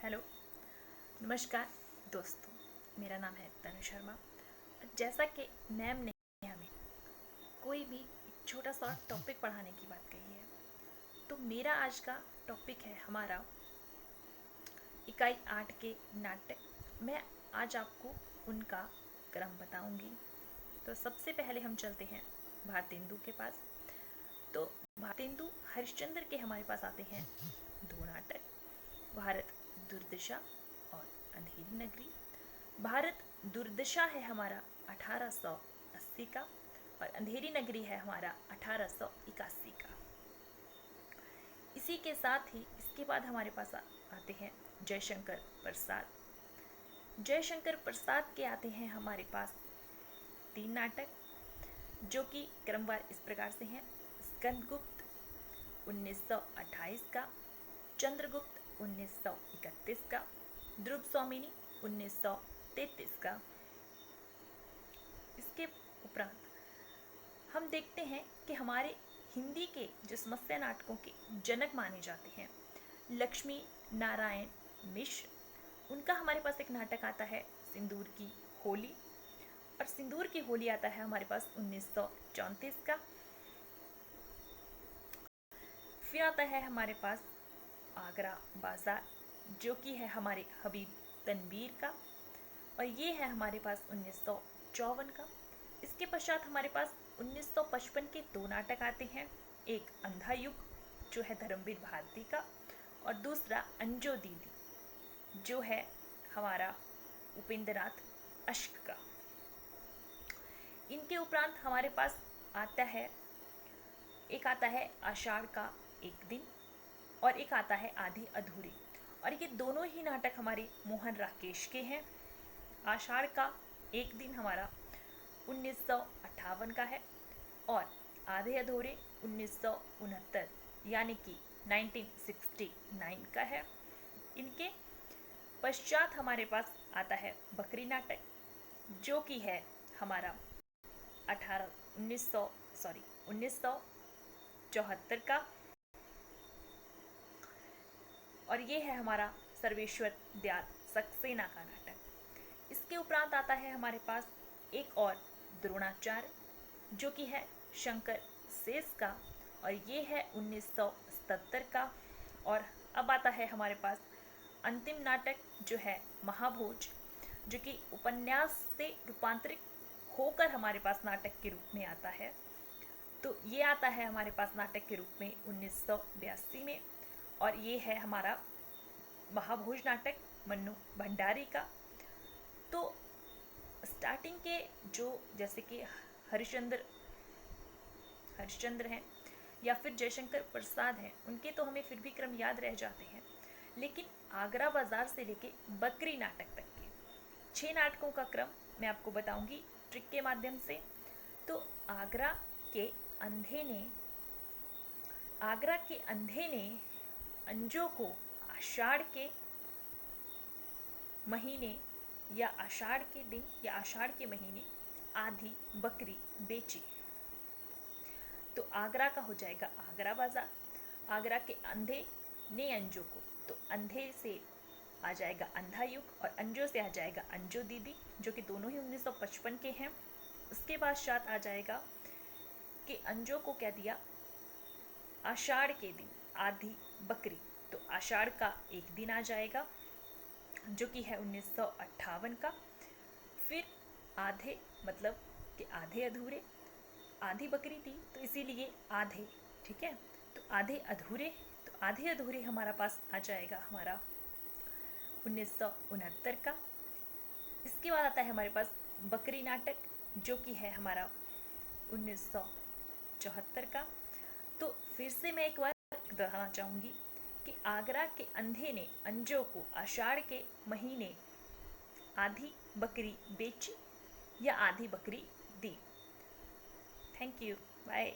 Hello, नमस्कार दोस्तों। मेरा नाम है तनु शर्मा। जैसा कि मैम ने हमें कोई भी एक छोटा सा टॉपिक पढ़ाने की बात कही है, तो मेरा आज का टॉपिक है हमारा इकाई 8 के नाटक। मैं आज आपको उनका क्रम बताऊंगी। तो सबसे पहले हम चलते हैं भारतेंदु के पास। तो भारतेंदु हरिश्चंद्र के हमारे पास आते हैं दो नाटक, भारत दुर्दशा और अंधेरी नगरी। भारत दुर्दशा है हमारा 1880 का और अंधेरी नगरी है हमारा 1881 का। इसी के साथ ही इसके बाद हमारे पास आते हैं जयशंकर प्रसाद। जयशंकर प्रसाद के आते हैं हमारे पास तीन नाटक, जो कि क्रमवार इस प्रकार से हैं: स्कंदगुप्त 1928 का, चंद्रगुप्त 1931 का, ध्रुव स्वामिनी 1933 का। इसके उपरांत हम देखते हैं कि हमारे हिंदी के जो समस्या नाटकों के जनक माने जाते हैं लक्ष्मी नारायण मिश्र, उनका हमारे पास एक नाटक आता है सिंदूर की होली। और सिंदूर की होली आता है हमारे पास 1934 का। फिर आता है हमारे पास आगरा बाजार, जो कि है हमारे हबीब तनवीर का, और ये है हमारे पास 1954 का। इसके पश्चात हमारे पास 1955 के दो नाटक आते हैं, एक अंधा युग जो है धर्मवीर भारती का, और दूसरा अंजो दीदी जो है हमारा उपेंद्रनाथ अश्क का। इनके उपरांत हमारे पास आता है आषाढ़ का एक दिन और एक आता है आधे अधूरे, और ये दोनों ही नाटक हमारे मोहन राकेश के हैं। आषाढ़ का एक दिन हमारा 1958 का है और आधे अधूरे 1969 यानी कि 1969 का है। इनके पश्चात हमारे पास आता है बकरी नाटक, जो कि है हमारा 1974 का, और ये है हमारा सर्वेश्वर दयाल सक्सेना का नाटक। इसके उपरांत आता है हमारे पास एक और द्रोणाचार्य, जो कि है शंकर शेष का, और ये है 1977 का। और अब आता है हमारे पास अंतिम नाटक, जो है महाभोज, जो कि उपन्यास से रूपांतरित होकर हमारे पास नाटक के रूप में आता है। तो ये आता है हमारे पास नाटक के रूप में 1982 में, और ये है हमारा महाभोज नाटक मन्नू भंडारी का। तो स्टार्टिंग के जो जैसे कि हरिश्चंद्र हैं या फिर जयशंकर प्रसाद हैं, उनके तो हमें फिर भी क्रम याद रह जाते हैं, लेकिन आगरा बाजार से लेके बकरी नाटक तक के 6 नाटकों का क्रम मैं आपको बताऊंगी ट्रिक के माध्यम से। तो आगरा के अंधे ने अंजो को आषाढ़ के महीने या आषाढ़ के दिन या आषाढ़ के महीने आधी बकरी बेची। तो आगरा का हो जाएगा आगरा बाजार। आगरा के अंधे ने अंजो को, तो अंधे से आ जाएगा अंधा युग, और अंजो से आ जाएगा अंजो दीदी, जो कि दोनों ही 1955 के हैं। उसके बाद साथ आ जाएगा कि अंजो को क्या दिया, आषाढ़ के दिन आधी बकरी, तो आषाढ़ का एक दिन आ जाएगा, जो कि है 1958 का। फिर आधे मतलब कि आधे अधूरे, आधी बकरी थी तो इसीलिए आधे, ठीक है। तो आधे अधूरे हमारा पास आ जाएगा हमारा 1969 का। इसके बाद आता है हमारे पास बकरी नाटक, जो कि है हमारा 1974 का। तो फिर से मैं एक बार दोहराना चाहूँगी कि आगरा के अंधे ने अंजो को आषाढ़ के महीने आधी बकरी बेची या आधी बकरी दी। Thank you, bye.